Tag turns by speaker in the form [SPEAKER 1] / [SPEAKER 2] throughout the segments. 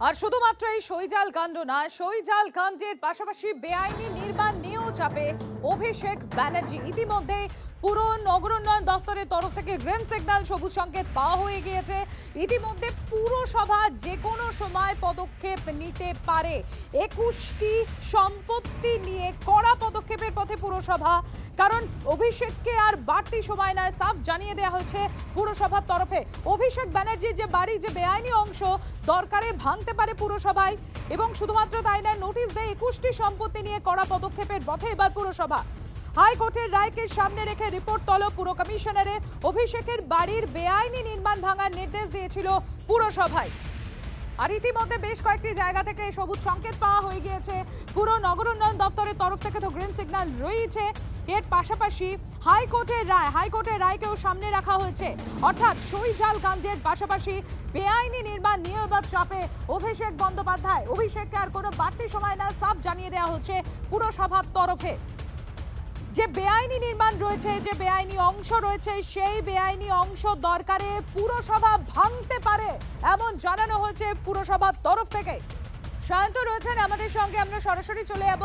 [SPEAKER 1] আর শুধুমাত্র এই সইজাল কাণ্ড নয়, সইজাল কাণ্ডের পাশাপাশি বেআইনি নির্মাণ নিয়েও চাপে অভিষেক ব্যানার্জি। ইতিমধ্যে পুরো নগর উন্নয়ন দফতরের তরফ থেকে গ্রিন সিগন্যাল, সবুজ সংকেত পাওয়া হয়ে গিয়েছে। ইতিমধ্যে পুরসভা যে কোনো সময় পদক্ষেপ নিতে পারে। 21টি সম্পত্তি নিয়ে কড়া পদক্ষেপের পথে পুরসভা, কারণ অভিষেককে আর বাড়তি সময় নয়, সাফ জানিয়ে দেওয়া হয়েছে পুরসভার তরফে। অভিষেক ব্যানার্জির যে বাড়ি, যে বেআইনি অংশ দরকারে ভাঙতে পারে পুরসভায়, এবং শুধুমাত্র তাই নয়, নোটিশ দেয় 21টি সম্পত্তি নিয়ে কড়া পদক্ষেপের পথে এবার পুরসভা। হাইকোর্টের রায়কে সামনে রেখে রিপোর্ট তলব পুর কমিশনারের। অভিষেকের বাড়ির বেআইনি নির্মাণ ভাঙার নির্দেশ দিয়েছিল পুরসভায়। আর ইতিমধ্যে বেশ কয়েকটি জায়গা থেকে সবুজ সংকেত পাওয়া হয়ে গিয়েছে। পুরো নগর উন্নয়ন দপ্তরের তরফ থেকে তো গ্রিন সিগন্যাল রয়েছে। এর পাশাপাশি হাইকোর্টের রায়কেও সামনে রাখা হয়েছে। অর্থাৎ সইজাল কাণ্ডের পাশাপাশি বেআইনি নির্মাণ নিয়ে এবার চাপে অভিষেক বন্দ্যোপাধ্যায়। অভিষেককে আর কোনো বাড়তি সময় না, সাফ জানিয়ে দেওয়া হচ্ছে পুরসভার তরফে। যে বেআইনি নির্মাণ রয়েছে, যে বেআইনি অংশ রয়েছে, সেই বেআইনি অংশ দরকারে পুরসভা ভাঙতে পারে, এমন জানানো হয়েছে পুরসভার তরফ থেকে। সায়ন্ত রয়েছেন আমাদের সঙ্গে, আমরা সরাসরি চলে যাব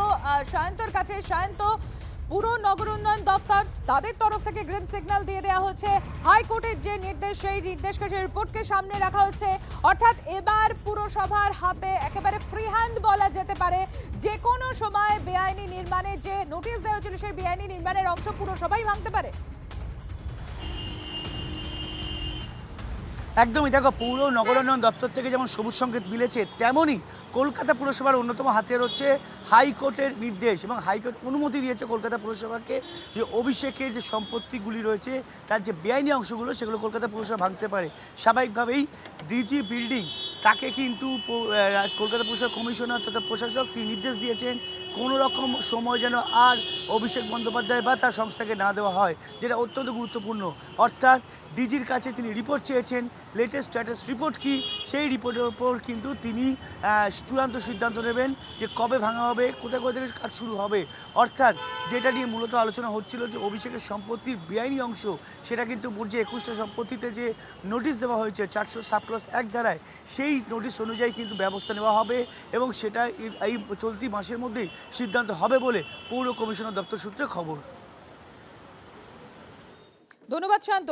[SPEAKER 1] সায়ন্তর কাছে। সায়ন্ত, পুরো নগর উন্নয়ন দফতর তাদের তরফ থেকে গ্রিন সিগন্যাল দিয়ে দেওয়া হচ্ছে। হাইকোর্টের যে নির্দেশ, সেই নির্দেশকে, সেই রিপোর্টকে সামনে রাখা হচ্ছে। অর্থাৎ এবার পুরসভার হাতে একেবারে ফ্রি হ্যান্ড বলা যেতে পারে। যে কোনো সময় বেআইনি নির্মাণের যে নোটিশ দেওয়া হয়েছিল, সেই বেআইনি নির্মাণের অংশ পুরসভাই ভাঙতে পারে।
[SPEAKER 2] একদমই, দেখো, পৌর নগরায়ণ দপ্তর থেকে যেমন সবুজ সংকেত মিলেছে, তেমনই কলকাতা পুরসভার অন্যতম হাতিয়ার হচ্ছে হাইকোর্টের নির্দেশ। এবং হাইকোর্ট অনুমতি দিয়েছে কলকাতা পুরসভাকে যে অভিষেকের যে সম্পত্তিগুলি রয়েছে, তার যে বেআইনি অংশগুলো, সেগুলো কলকাতা পুরসভা ভাঙতে পারে। স্বাভাবিকভাবেই ডিজি বিল্ডিং, তাকে কিন্তু কলকাতা পুরসভার কমিশনার তথা প্রশাসক তিনি নির্দেশ দিয়েছেন কোনো রকম সময় যেন আর অভিষেক বন্দ্যোপাধ্যায় বা তার সংস্থাকে না দেওয়া হয়, যেটা অত্যন্ত গুরুত্বপূর্ণ। অর্থাৎ ডিজির কাছে তিনি রিপোর্ট চেয়েছেন, লেটেস্ট স্ট্যাটাস রিপোর্ট কি, সেই রিপোর্টের ওপর কিন্তু তিনি চূড়ান্ত সিদ্ধান্ত নেবেন যে কবে ভাঙা হবে, কোথায় কোথা থেকে কাজ শুরু হবে। অর্থাৎ যেটা নিয়ে মূলত আলোচনা হচ্ছিল, যে অভিষেকের সম্পত্তির বেআইনি অংশ, সেটা কিন্তু যে 21টা সম্পত্তিতে যে নোটিশ দেওয়া হয়েছে 407+1 ধারায়, সেই নোটিশ অনুযায়ী কিন্তু ব্যবস্থা নেওয়া হবে, এবং সেটা এই চলতি মাসের মধ্যেই সিদ্ধান্ত হবে বলে পৌর কমিশনার দপ্তর সূত্রে খবর।
[SPEAKER 1] ধন্যবাদ শান্ত।